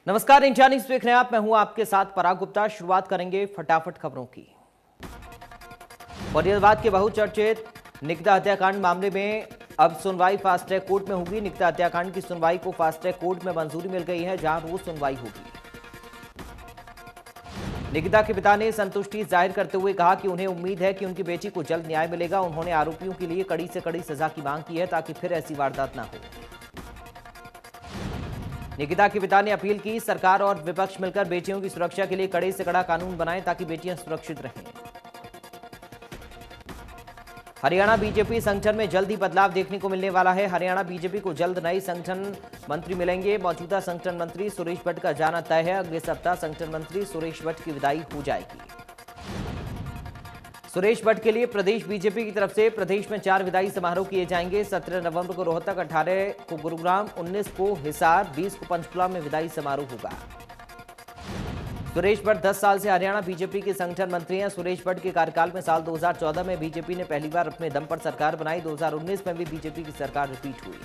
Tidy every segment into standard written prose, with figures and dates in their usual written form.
नमस्कार, India news देख रहे हैं आप। मैं हूं आपके साथ पराग गुप्ता। शुरुआत करेंगे फटाफट खबरों की। फरीदाबाद के बहुचर्चित निकिता हत्याकांड मामले में अब सुनवाई फास्ट ट्रैक कोर्ट में होगी। निकिता हत्याकांड की सुनवाई को फास्ट ट्रैक कोर्ट में मंजूरी मिल गई है, जहां रोज सुनवाई होगी। निकिता के पिता ने संतुष्टि जाहिर करते हुए कहा कि उन्हें उम्मीद है कि उनकी बेटी को जल्द न्याय मिलेगा। उन्होंने आरोपियों के लिए कड़ी से कड़ी सजा की मांग की है, ताकि फिर ऐसी वारदात न हो। निकिता के पिता ने अपील की, सरकार और विपक्ष मिलकर बेटियों की सुरक्षा के लिए कड़े से कड़ा कानून बनाएं, ताकि बेटियां सुरक्षित रहें। हरियाणा बीजेपी संगठन में जल्द ही बदलाव देखने को मिलने वाला है। हरियाणा बीजेपी को जल्द नए संगठन मंत्री मिलेंगे। मौजूदा संगठन मंत्री सुरेश भट्ट का जाना तय है। अगले सप्ताह संगठन मंत्री सुरेश भट्ट की विदाई हो जाएगी। सुरेश भट्ट के लिए प्रदेश बीजेपी की तरफ से प्रदेश में 4 विदाई समारोह किए जाएंगे। 17 नवंबर को रोहतक, 18 को गुरुग्राम, 19 को हिसार, 20 को पंचकुला में विदाई समारोह होगा। सुरेश भट्ट 10 साल से हरियाणा बीजेपी के संगठन मंत्री हैं। सुरेश भट्ट के कार्यकाल में साल 2014 में बीजेपी ने पहली बार अपने दम पर सरकार बनाई। 2019 में भी बीजेपी की सरकार रिपीट हुई।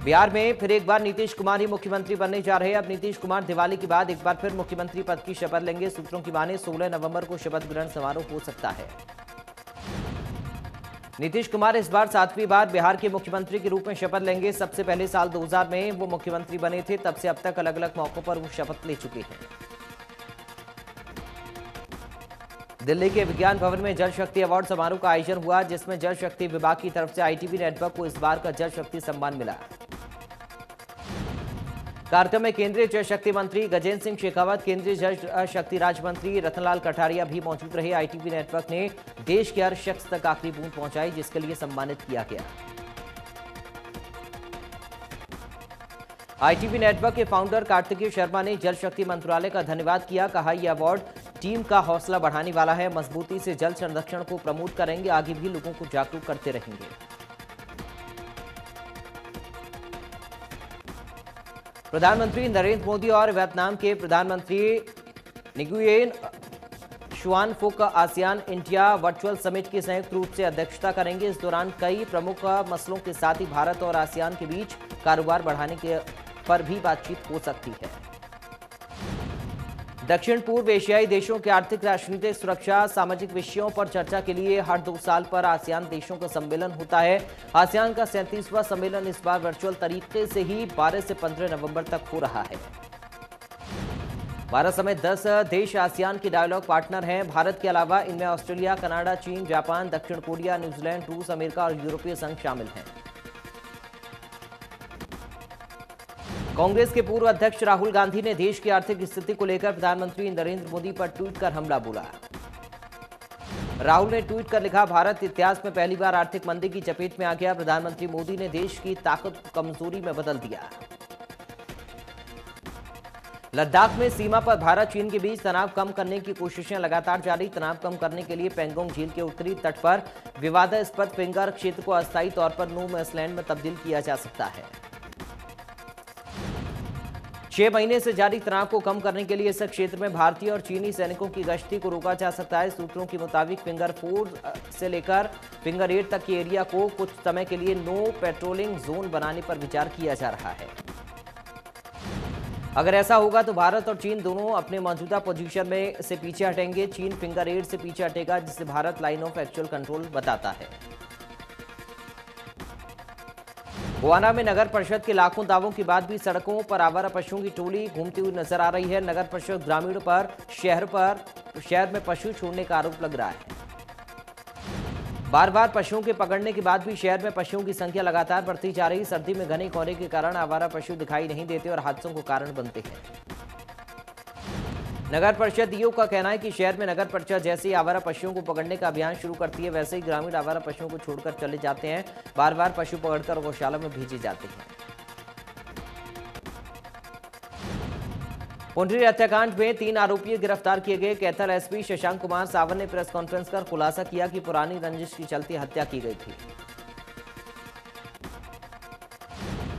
बिहार में फिर एक बार नीतीश कुमार ही मुख्यमंत्री बनने जा रहे हैं। अब नीतीश कुमार दिवाली के बाद एक बार फिर मुख्यमंत्री पद की शपथ लेंगे। सूत्रों की माने 16 नवंबर को शपथ ग्रहण समारोह हो सकता है। नीतीश कुमार इस बार 7वीं बार बिहार के मुख्यमंत्री के रूप में शपथ लेंगे। सबसे पहले साल 2000 में वो मुख्यमंत्री बने थे। तब से अब तक अलग अलग मौकों पर वो शपथ ले चुके हैं। दिल्ली के विज्ञान भवन में जल शक्ति अवार्ड समारोह का आयोजन हुआ, जिसमें जल शक्ति विभाग की तरफ से आईटीबी नेटवर्क को इस बार का जल शक्ति सम्मान मिला। कार्यक्रम में केंद्रीय जल शक्ति मंत्री गजेंद्र सिंह शेखावत, केंद्रीय जल शक्ति राज्य मंत्री रतनलाल कटारिया भी मौजूद रहे। आईटीबी नेटवर्क ने देश के हर शख्स तक आखिरी बूंद पहुंचाई, जिसके लिए सम्मानित किया गया। आईटीबी नेटवर्क के फाउंडर कार्तिकेय शर्मा ने जल शक्ति मंत्रालय का धन्यवाद किया। कहा, यह अवार्ड टीम का हौसला बढ़ाने वाला है। मजबूती से जल संरक्षण को प्रमोट करेंगे। आगे भी लोगों को जागरूक करते रहेंगे। प्रधानमंत्री नरेंद्र मोदी और वियतनाम के प्रधानमंत्री निगुयेन शुआन फुक आसियान इंडिया वर्चुअल समिट की संयुक्त रूप से अध्यक्षता करेंगे। इस दौरान कई प्रमुख मसलों के साथ ही भारत और आसियान के बीच कारोबार बढ़ाने के पर भी बातचीत हो सकती है। दक्षिण पूर्व एशियाई देशों के आर्थिक, राजनीतिक, सुरक्षा, सामाजिक विषयों पर चर्चा के लिए हर 2 साल पर आसियान देशों का सम्मेलन होता है। आसियान का 37वां सम्मेलन इस बार वर्चुअल तरीके से ही 12 से 15 नवंबर तक हो रहा है। भारत समेत 10 देश आसियान के डायलॉग पार्टनर हैं। भारत के अलावा इनमें ऑस्ट्रेलिया, कनाडा, चीन, जापान, दक्षिण कोरिया, न्यूजीलैंड, रूस, अमेरिका और यूरोपीय संघ शामिल हैं। कांग्रेस के पूर्व अध्यक्ष राहुल गांधी ने देश की आर्थिक स्थिति को लेकर प्रधानमंत्री नरेंद्र मोदी पर ट्वीट कर हमला बोला। राहुल ने ट्वीट कर लिखा, भारत इतिहास में पहली बार आर्थिक मंदी की चपेट में आ गया। प्रधानमंत्री मोदी ने देश की ताकत को कमजोरी में बदल दिया। लद्दाख में सीमा पर भारत चीन के बीच तनाव कम करने की कोशिशें लगातार जारी। तनाव कम करने के लिए पेंगोंग झील के उत्तरी तट पर विवादास्पद फिंगर क्षेत्र को अस्थायी तौर पर नो मैंस लैंड में तब्दील किया जा सकता है। 6 महीने से जारी तनाव को कम करने के लिए इस क्षेत्र में भारतीय और चीनी सैनिकों की गश्ती को रोका जा सकता है। सूत्रों के मुताबिक फिंगर 4 से लेकर फिंगर 8 तक के एरिया को कुछ समय के लिए नो पेट्रोलिंग जोन बनाने पर विचार किया जा रहा है। अगर ऐसा होगा तो भारत और चीन दोनों अपने मौजूदा पोजीशन में से पीछे हटेंगे। चीन फिंगर 8 से पीछे हटेगा, जिसे Bharat line of actual control बताता है। गोवाना में नगर परिषद के लाखों दावों के बाद भी सड़कों पर आवारा पशुओं की टोली घूमती हुई नजर आ रही है। नगर परिषद ग्रामीणों पर शहर में पशु छोड़ने का आरोप लग रहा है। बार बार पशुओं के पकड़ने के बाद भी शहर में पशुओं की संख्या लगातार बढ़ती जा रही। सर्दी में घने कोहरे के कारण आवारा पशु दिखाई नहीं देते और हादसों को कारण बनते हैं। नगर परिषद ईओ का कहना है कि शहर में नगर परिषद जैसे ही आवारा पशुओं को पकड़ने का अभियान शुरू करती है, वैसे ही ग्रामीण आवारा पशुओं को छोड़कर चले जाते हैं। बार बार पशु पकड़कर गौशाला में भेजे जाते हैं। पुंडरी हत्याकांड में 3 आरोपी गिरफ्तार किए गए। कैथल एसपी शशांक कुमार सावन ने प्रेस कॉन्फ्रेंस कर खुलासा किया कि पुरानी रंजिश की चलती हत्या की गई थी।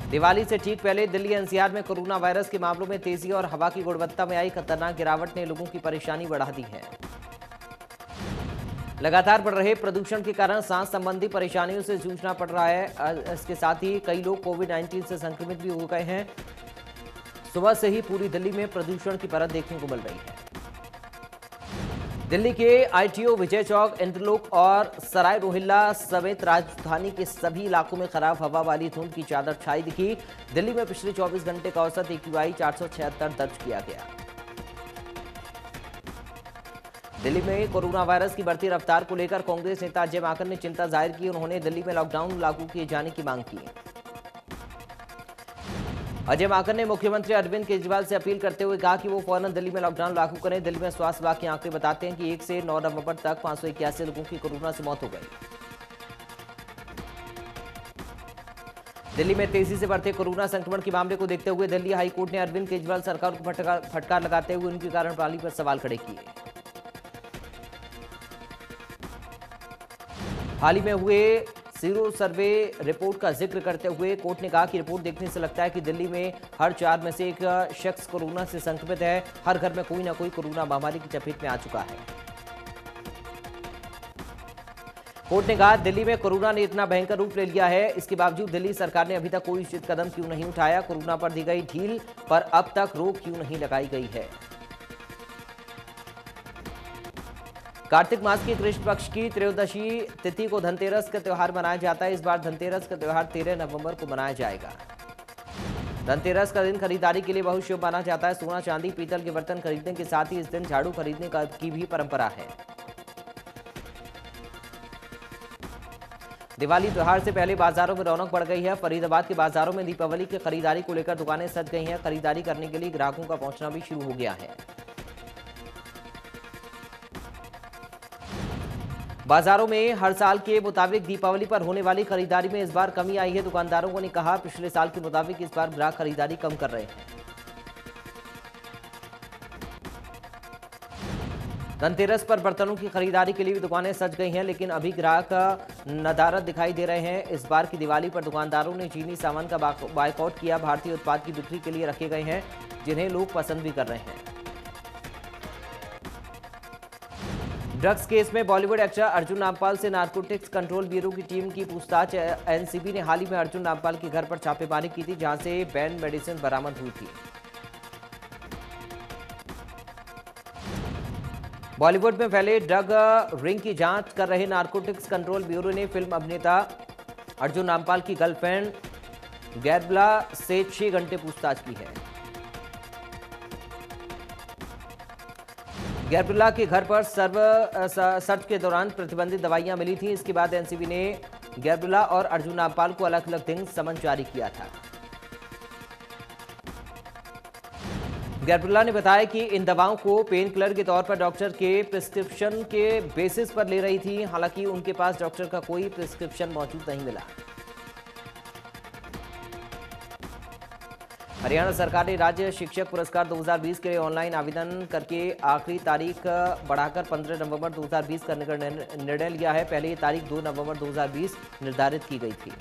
दिवाली से ठीक पहले दिल्ली एनसीआर में कोरोना वायरस के मामलों में तेजी और हवा की गुणवत्ता में आई खतरनाक गिरावट ने लोगों की परेशानी बढ़ा दी है। लगातार बढ़ रहे प्रदूषण के कारण सांस संबंधी परेशानियों से जूझना पड़ रहा है। इसके साथ ही कई लोग कोविड-19 से संक्रमित भी हो गए हैं। सुबह से ही पूरी दिल्ली में प्रदूषण की परत देखने को मिल रही है। दिल्ली के आईटीओ, विजय चौक, इंद्रलोक और सराय रोहिल्ला समेत राजधानी के सभी इलाकों में खराब हवा वाली धुंध की चादर छाई दिखी। दिल्ली में पिछले 24 घंटे का औसत AQI 476 दर्ज किया गया। दिल्ली में कोरोना वायरस की बढ़ती रफ्तार को लेकर कांग्रेस नेता अजय माकन ने चिंता जाहिर की। उन्होंने दिल्ली में लॉकडाउन लागू किए जाने की मांग की। अजय माकन ने मुख्यमंत्री अरविंद केजरीवाल से अपील करते हुए कहा कि वो फौरन दिल्ली में लॉकडाउन लागू करें। दिल्ली में स्वास्थ्य विभाग के आंकड़े बताते हैं कि 1 से 9 नवंबर तक 581 लोगों की कोरोना से मौत हो गई। दिल्ली में तेजी से बढ़ते कोरोना संक्रमण के मामले को देखते हुए दिल्ली हाईकोर्ट ने अरविंद केजरीवाल सरकार को फटकार लगाते हुए उनकी कार्यप्रणाली पर सवाल खड़े किए। हाल ही में हुए सीरो सर्वे रिपोर्ट का जिक्र करते हुए कोर्ट ने कहा कि रिपोर्ट देखने से लगता है कि दिल्ली में हर 4 में से 1 शख्स कोरोना से संक्रमित है। हर घर में कोई ना कोई कोरोना महामारी की चपेट में आ चुका है। कोर्ट ने कहा दिल्ली में कोरोना ने इतना भयंकर रूप ले लिया है, इसके बावजूद दिल्ली सरकार ने अभी तक कोई उचित कदम क्यों नहीं उठाया? कोरोना पर दी गई ढील पर अब तक रोक क्यों नहीं लगाई गई है? कार्तिक मास की कृष्ण पक्ष की त्रयोदशी तिथि को धनतेरस का त्यौहार मनाया जाता है। इस बार धनतेरस का त्यौहार 13 नवंबर को मनाया जाएगा। धनतेरस का दिन खरीदारी के लिए बहुत शुभ माना जाता है। सोना, चांदी, पीतल के बर्तन खरीदने के साथ ही इस दिन झाड़ू खरीदने की भी परंपरा है। दिवाली त्योहार से पहले बाजारों में रौनक बढ़ गई है। फरीदाबाद के बाजारों में दीपावली की खरीदारी को लेकर दुकानें सज गई हैं। खरीदारी करने के लिए ग्राहकों का पहुंचना भी शुरू हो गया है। बाजारों में हर साल के मुताबिक दीपावली पर होने वाली खरीदारी में इस बार कमी आई है। दुकानदारों ने कहा पिछले साल के मुताबिक इस बार ग्राहक खरीदारी कम कर रहे हैं। धनतेरस पर बर्तनों की खरीदारी के लिए भी दुकानें सज गई हैं, लेकिन अभी ग्राहक नदारद दिखाई दे रहे हैं। इस बार की दिवाली पर दुकानदारों ने चीनी सामान का बायकॉट किया। भारतीय उत्पाद की बिक्री के लिए रखे गए हैं, जिन्हें लोग पसंद भी कर रहे हैं। ड्रग्स केस में बॉलीवुड एक्टर अर्जुन नामपाल से नारकोटिक्स कंट्रोल ब्यूरो की टीम की पूछताछ। एनसीबी ने हाल ही में अर्जुन नामपाल के घर पर छापेमारी की थी, जहां से बैन मेडिसिन बरामद हुई थी। बॉलीवुड में फैले ड्रग रिंग की जांच कर रहे नारकोटिक्स कंट्रोल ब्यूरो ने फिल्म अभिनेता अर्जुन नामपाल की गर्लफ्रेंड गैब्रिएला से 6 घंटे पूछताछ की है। गैब्रिएला के घर पर सर्च के दौरान प्रतिबंधित दवाइयां मिली थी। इसके बाद एनसीबी ने गैब्रिएला और अर्जुन नामपाल को अलग अलग दिन समन जारी किया था। गैब्रिएला ने बताया कि इन दवाओं को पेन किलर के तौर पर डॉक्टर के प्रिस्क्रिप्शन के बेसिस पर ले रही थी। हालांकि उनके पास डॉक्टर का कोई प्रिस्क्रिप्शन मौजूद नहीं मिला। हरियाणा सरकार ने राज्य शिक्षक पुरस्कार 2020 के लिए ऑनलाइन आवेदन करके आखिरी तारीख बढ़ाकर 15 नवंबर 2020 करने का निर्णय लिया है। पहले ये तारीख 2 नवंबर 2020 निर्धारित की गई थी।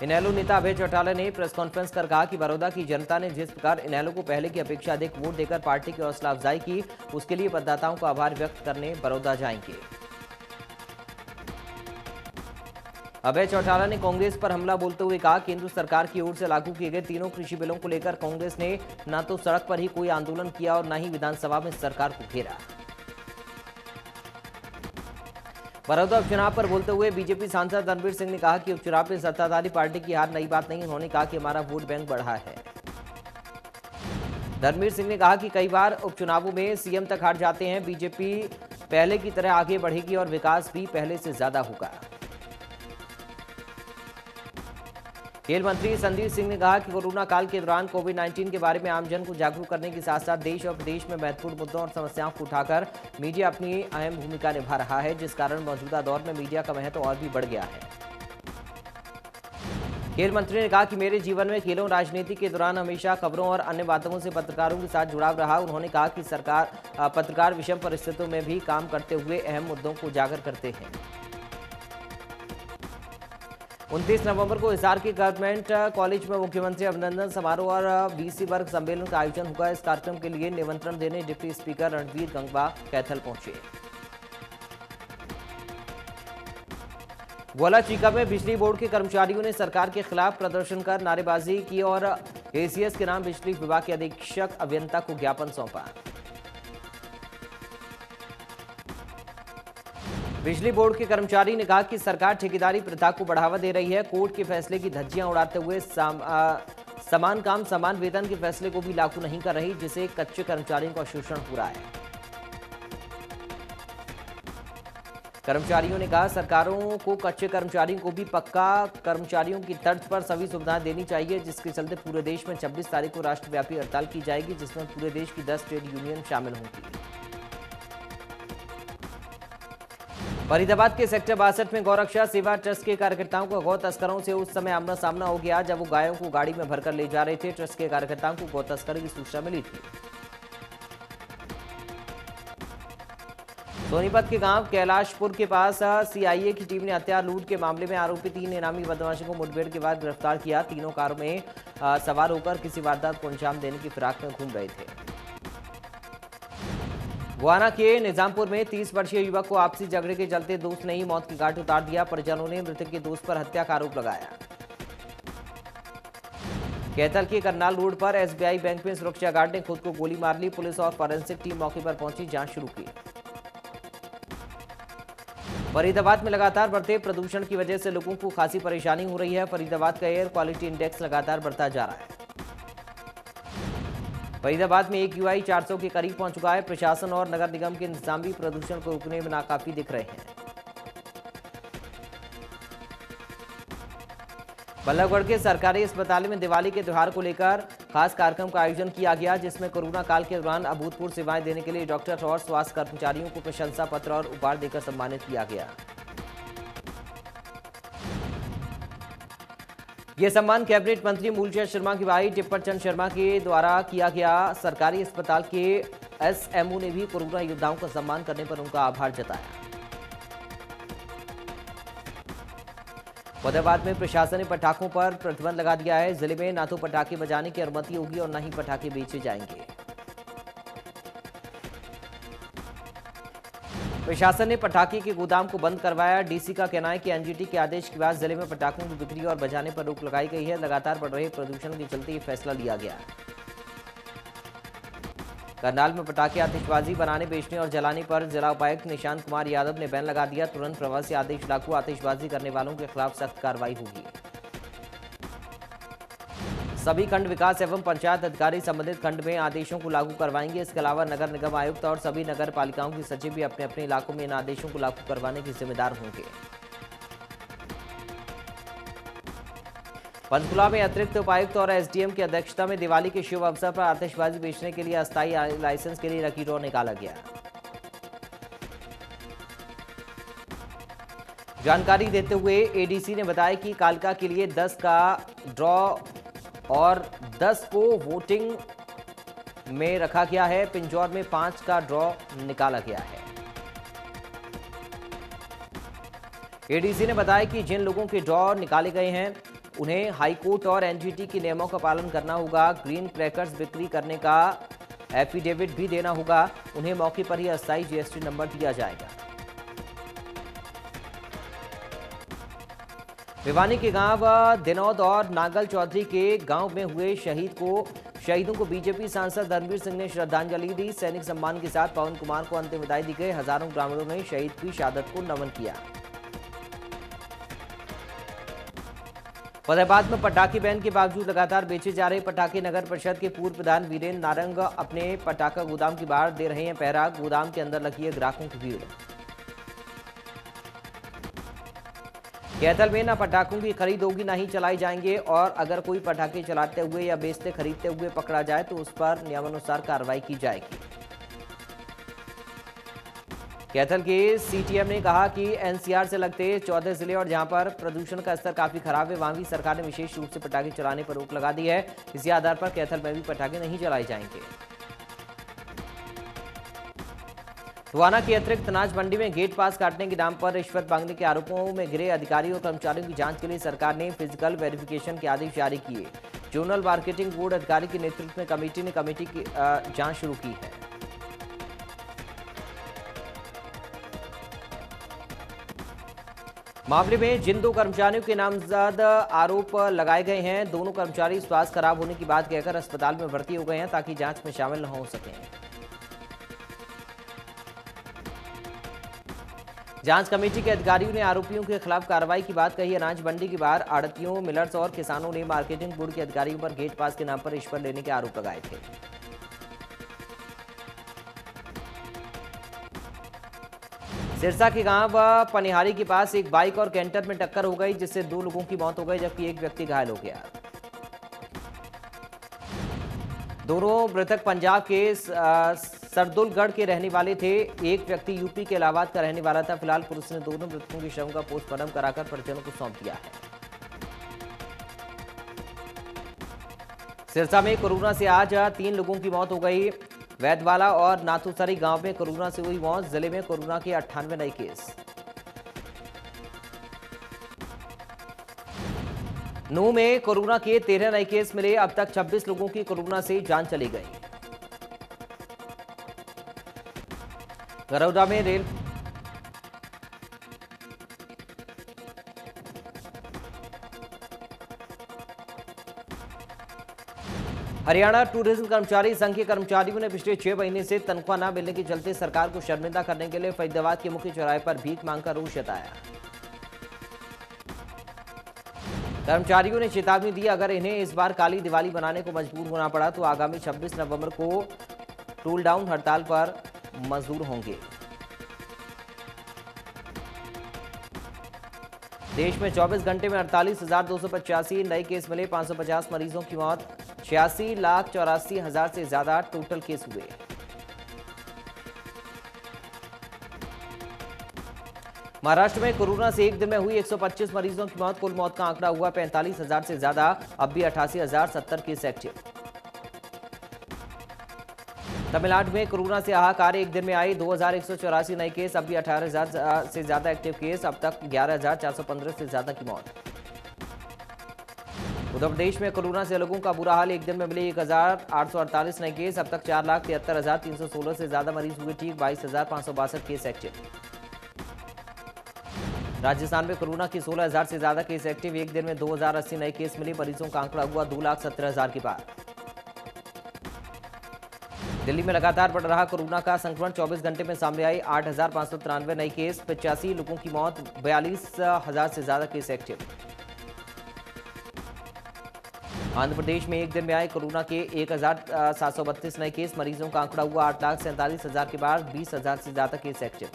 इनेलो नेता अभय चौटाला ने प्रेस कॉन्फ्रेंस कर कहा कि बड़ौदा की जनता ने जिस प्रकार इनेलो को पहले की अपेक्षा अधिक वोट देकर पार्टी की हौसला अफजाई की, उसके लिए मतदाताओं का आभार व्यक्त करने बड़ौदा जाएंगे। अभय चौटाला ने कांग्रेस पर हमला बोलते हुए कहा, केंद्र सरकार की ओर से लागू किए गए तीनों कृषि बिलों को लेकर कांग्रेस ने न तो सड़क पर ही कोई आंदोलन किया और न ही विधानसभा में सरकार को घेरा। बड़ौदा उपचुनाव पर बोलते हुए बीजेपी सांसद रणवीर सिंह ने कहा कि उपचुनाव में सत्ताधारी पार्टी की हार नई बात नहीं। उन्होंने कहा कि हमारा वोट बैंक बढ़ा है। रणवीर सिंह ने कहा कि कई बार उपचुनावों में सीएम तक हार जाते हैं। बीजेपी पहले की तरह आगे बढ़ेगी और विकास भी पहले से ज्यादा होगा। खेल मंत्री संदीप सिंह ने कहा कि कोरोना काल के दौरान कोविड-19 के बारे में आमजन को जागरूक करने के साथ साथ देश और प्रदेश में महत्वपूर्ण मुद्दों और समस्याओं को उठाकर मीडिया अपनी अहम भूमिका निभा रहा है, जिस कारण मौजूदा दौर में मीडिया का महत्व और भी बढ़ गया है। खेल मंत्री ने कहा कि मेरे जीवन में खेलों राजनीति के दौरान हमेशा खबरों और अन्य माध्यमों से पत्रकारों के साथ जुड़ाव रहा। उन्होंने कहा कि पत्रकार विषम परिस्थितियों में भी काम करते हुए अहम मुद्दों को उजागर करते हैं। 29 नवंबर को हिसार के गवर्नमेंट कॉलेज में मुख्यमंत्री अभिनंदन समारोह और बीसी वर्ग सम्मेलन का आयोजन होगा। इस कार्यक्रम के लिए निमंत्रण देने डिप्टी स्पीकर रणवीर गंगवा कैथल पहुंचे। गोला चीका में बिजली बोर्ड के कर्मचारियों ने सरकार के खिलाफ प्रदर्शन कर नारेबाजी की और एसीएस के नाम बिजली विभाग के अधीक्षक अभियंता को ज्ञापन सौंपा। बिजली बोर्ड के कर्मचारी ने कहा कि सरकार ठेकेदारी प्रथा को बढ़ावा दे रही है। कोर्ट के फैसले की धज्जियां उड़ाते हुए समान काम समान वेतन के फैसले को भी लागू नहीं कर रही, जिससे कच्चे कर्मचारियों का शोषण हो रहा है। कर्मचारियों ने कहा सरकारों को कच्चे कर्मचारियों को भी पक्का कर्मचारियों की तर्ज पर सभी सुविधाएं देनी चाहिए, जिसके चलते पूरे देश में 26 तारीख को राष्ट्रव्यापी हड़ताल की जाएगी, जिसमें पूरे देश की 10 ट्रेड यूनियन शामिल होंगी। फरीदाबाद के सेक्टर 62 में गौरक्षा सेवा ट्रस्ट के कार्यकर्ताओं को गौ तस्करों से उस समय आमना सामना हो गया जब वो गायों को गाड़ी में भरकर ले जा रहे थे। ट्रस्ट के कार्यकर्ताओं को गौ तस्करी की सूचना मिली थी। सोनीपत के गांव कैलाशपुर के पास सीआईए की टीम ने हत्या लूट के मामले में आरोपी 3 इनामी बदमाशों को मुठभेड़ के बाद गिरफ्तार किया। तीनों कारों में सवार होकर किसी वारदात को अंजाम देने की फिराक में घूम रहे थे। गोहाना के निजामपुर में 30 वर्षीय युवक को आपसी झगड़े के चलते दोस्त ने ही मौत की घाट उतार दिया। परिजनों ने मृतक के दोस्त पर हत्या का आरोप लगाया। कैथल के करनाल रोड पर एसबीआई बैंक में सुरक्षा गार्ड ने खुद को गोली मार ली। पुलिस और फॉरेंसिक टीम मौके पर पहुंची, जांच शुरू की। फरीदाबाद में लगातार बढ़ते प्रदूषण की वजह से लोगों को खासी परेशानी हो रही है। फरीदाबाद का एयर क्वालिटी इंडेक्स लगातार बढ़ता जा रहा है। फरीदाबाद में AQI 400 के करीब पहुंच चुका है। प्रशासन और नगर निगम के इंतजाम भी प्रदूषण को रोकने में नाकाफी दिख रहे हैं। बल्लभगढ़ के सरकारी अस्पताल में दिवाली के त्योहार को लेकर खास कार्यक्रम का आयोजन किया गया, जिसमें कोरोना काल के दौरान अभूतपूर्व सेवाएं देने के लिए डॉक्टर और स्वास्थ्य कर्मचारियों को प्रशंसा पत्र और उपहार देकर सम्मानित किया गया। यह सम्मान कैबिनेट मंत्री मूलचंद शर्मा के भाई टिप्पर चंद शर्मा के द्वारा किया गया। सरकारी अस्पताल के SMO ने भी कोरोना योद्धाओं का सम्मान करने पर उनका आभार जताया। फतेहाबाद में प्रशासन ने पटाखों पर प्रतिबंध लगा दिया है। जिले में न तो पटाखे बजाने की अनुमति होगी और न ही पटाखे बेचे जाएंगे। प्रशासन ने पटाखे के गोदाम को बंद करवाया। डीसी का कहना है कि एनजीटी के आदेश के बाद जिले में पटाखों की बिक्री और बजाने पर रोक लगाई गई है। लगातार बढ़ रहे प्रदूषण के चलते ये फैसला लिया गया। करनाल में पटाखे आतिशबाजी बनाने, बेचने और जलाने पर जिला उपायुक्त निशांत कुमार यादव ने बैन लगा दिया। तुरंत प्रभाव से आदेश लागू। आतिशबाजी करने वालों के खिलाफ सख्त कार्रवाई होगी। सभी खंड विकास एवं पंचायत अधिकारी संबंधित खंड में आदेशों को लागू करवाएंगे। इसके अलावा नगर निगम आयुक्त और सभी नगर पालिकाओं के सचिव भी अपने अपने इलाकों में इन आदेशों को लागू करवाने के जिम्मेदार होंगे। पंचकुला में अतिरिक्त उपायुक्त और एसडीएम की अध्यक्षता में दिवाली के शुभ अवसर पर आतिशबाजी बेचने के लिए अस्थायी लाइसेंस के लिए लकी ड्रॉ निकाला गया। जानकारी देते हुए एडीसी ने बताया कि कालका के लिए 10 का ड्रॉ और 10 को वोटिंग में रखा गया है। पिंजौर में 5 का ड्रॉ निकाला गया है। एडीसी ने बताया कि जिन लोगों के ड्रॉ निकाले गए हैं उन्हें हाईकोर्ट और एनजीटी के नियमों का पालन करना होगा। ग्रीन क्रैकर्स बिक्री करने का एफिडेविट भी देना होगा। उन्हें मौके पर ही अस्थायी जीएसटी नंबर दिया जाएगा। भिवानी के गांव दिनौद और नागल चौधरी के गांव में हुए शहीदों को बीजेपी सांसद धर्मवीर सिंह ने श्रद्धांजलि दी। सैनिक सम्मान के साथ पवन कुमार को अंतिम विदाई दी गई। हजारों ग्रामीणों ने शहीद की शहादत को नमन किया। फतेहाबाद में पटाखे बैन के बावजूद लगातार बेचे जा रहे पटाखे। नगर परिषद के पूर्व प्रधान वीरेंद्र नारंग अपने पटाखा गोदाम के बाहर दे रहे हैं पहरा। गोदाम के अंदर लगी है ग्राहकों की भीड़। कैथल में न पटाखों की खरीद होगी, न ही चलाए जाएंगे और अगर कोई पटाखे चलाते हुए या बेचते खरीदते हुए पकड़ा जाए तो उस पर नियमानुसार कार्रवाई की जाएगी। कैथल के सीटीएम ने कहा कि एनसीआर से लगते 14 जिले और जहां पर प्रदूषण का स्तर काफी खराब है वहां भी सरकार ने विशेष रूप से पटाखे चलाने पर रोक लगा दी है। इसी आधार पर कैथल में भी पटाखे नहीं चलाए जाएंगे। टोहाना की अतिरिक्त अनाज मंडी में गेट पास काटने के नाम पर रिश्वत मांगने के आरोपों में घिरे अधिकारियों और कर्मचारियों की जांच के लिए सरकार ने फिजिकल वेरिफिकेशन के आदेश जारी किए। जोनल मार्केटिंग बोर्ड अधिकारी के नेतृत्व में कमेटी की जांच शुरू की है। मामले में जिन दो कर्मचारियों के नामजद आरोप लगाए गए हैं, दोनों कर्मचारी स्वास्थ्य खराब होने की बात कहकर अस्पताल में भर्ती हो गए हैं ताकि जांच में शामिल न हो सकें। जांच कमेटी के अधिकारियों ने आरोपियों के खिलाफ कार्रवाई की बात कही। अनाज मंडी के बाहर आड़तियों, मिलर्स और किसानों ने मार्केटिंग बोर्ड के अधिकारियों पर गेट पास के नाम पर रिश्वत लेने के आरोप लगाए थे। सिरसा के गांव पनिहारी के पास एक बाइक और कैंटर में टक्कर हो गई, जिससे 2 लोगों की मौत हो गई जबकि एक व्यक्ति घायल हो गया। दोनों मृतक पंजाब के सरदुलगढ़ के रहने वाले थे। एक व्यक्ति यूपी के इलाहाबाद का रहने वाला था। फिलहाल पुलिस ने दोनों मृतकों के शव का पोस्टमार्टम कराकर परिजनों को सौंप दिया है। सिरसा में कोरोना से आज 3 लोगों की मौत हो गई। वैदवाला और नाथुसरी गांव में कोरोना से हुई मौत। जिले में कोरोना के 98 नए केस। नूंह में कोरोना के 13 नए केस मिले। अब तक 26 लोगों की कोरोना से जान चली गई। गरौदा में रेल हरियाणा टूरिज्म कर्मचारी संघ के कर्मचारियों ने पिछले 6 महीने से तनख्वाह न मिलने के चलते सरकार को शर्मिंदा करने के लिए फरीदाबाद के मुख्य चौराहे पर भीख मांगकर रोष जताया। कर्मचारियों ने चेतावनी दी, अगर इन्हें इस बार काली दिवाली बनाने को मजबूर होना पड़ा तो आगामी 26 नवंबर को टूल डाउन हड़ताल पर मजदूर होंगे। देश में 24 घंटे में 48,285 नए केस मिले। 550 मरीजों की मौत। 86,84,000 से ज्यादा टोटल केस हुए। महाराष्ट्र में कोरोना से एक दिन में हुई 125 मरीजों की मौत। कुल मौत का आंकड़ा हुआ 45,000 से ज्यादा। अब भी 88,070 केस एक्टिव। तमिलनाडु में कोरोना से हाहाकार। एक दिन में आई 2,184 नए केस। अब भी 18,000 से ज्यादा एक्टिव केस। अब तक 11,415 से ज्यादा की मौत। उत्तर प्रदेश में कोरोना से लोगों का बुरा हाल। एक दिन में मिले 1,848 नए केस। अब तक 4,73,316 से ज्यादा मरीज हुए ठीक। 22,562 केस एक्टिव। राजस्थान में कोरोना की 16,000 से ज्यादा केस एक्टिव। एक दिन में 2,080 नए केस मिले। मरीजों का आंकड़ा हुआ 2,70,000 के पार। दिल्ली में लगातार बढ़ रहा कोरोना का संक्रमण। 24 घंटे में सामने आई 8,593 नए केस। 85 लोगों की मौत। 42,000 से ज्यादा केस एक्टिव। आंध्र प्रदेश में एक दिन में आए कोरोना के 1,732 नए केस। मरीजों का आंकड़ा हुआ 8,47,000 के बाद। 20,000 से ज्यादा केस एक्टिव।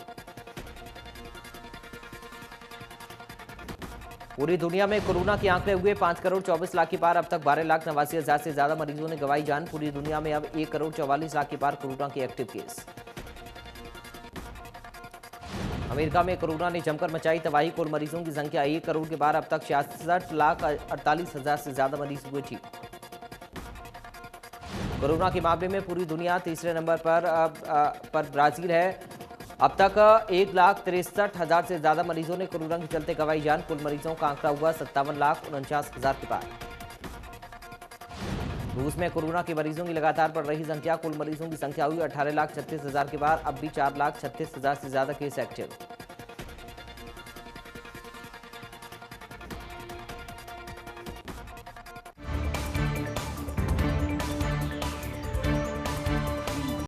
पूरी दुनिया में कोरोना के आंकड़े हुए 5,24,00,000 के पार। अब तक 12,89,000 से ज्यादा मरीजों ने गंवाई जान। पूरी दुनिया में अब 1,44,00,000 के पार कोरोना के एक्टिव केस। अमेरिका में कोरोना ने जमकर मचाई तबाही। कुल मरीजों की संख्या 1 करोड़ के पार। अब तक 66,48,000 से ज्यादा मरीज हुए ठीक। कोरोना के मामले में पूरी दुनिया तीसरे नंबर पर ब्राजील है। अब तक 1,63,000 से ज्यादा मरीजों ने कोरोना के चलते गंवाई जान। कुल मरीजों का आंकड़ा हुआ 57,49,000 के पार। रूस में कोरोना के मरीजों की लगातार बढ़ रही संख्या। कुल मरीजों की संख्या हुई 18,36,000 के पार। अब भी 4,36,000 से ज्यादा केस एक्टिव।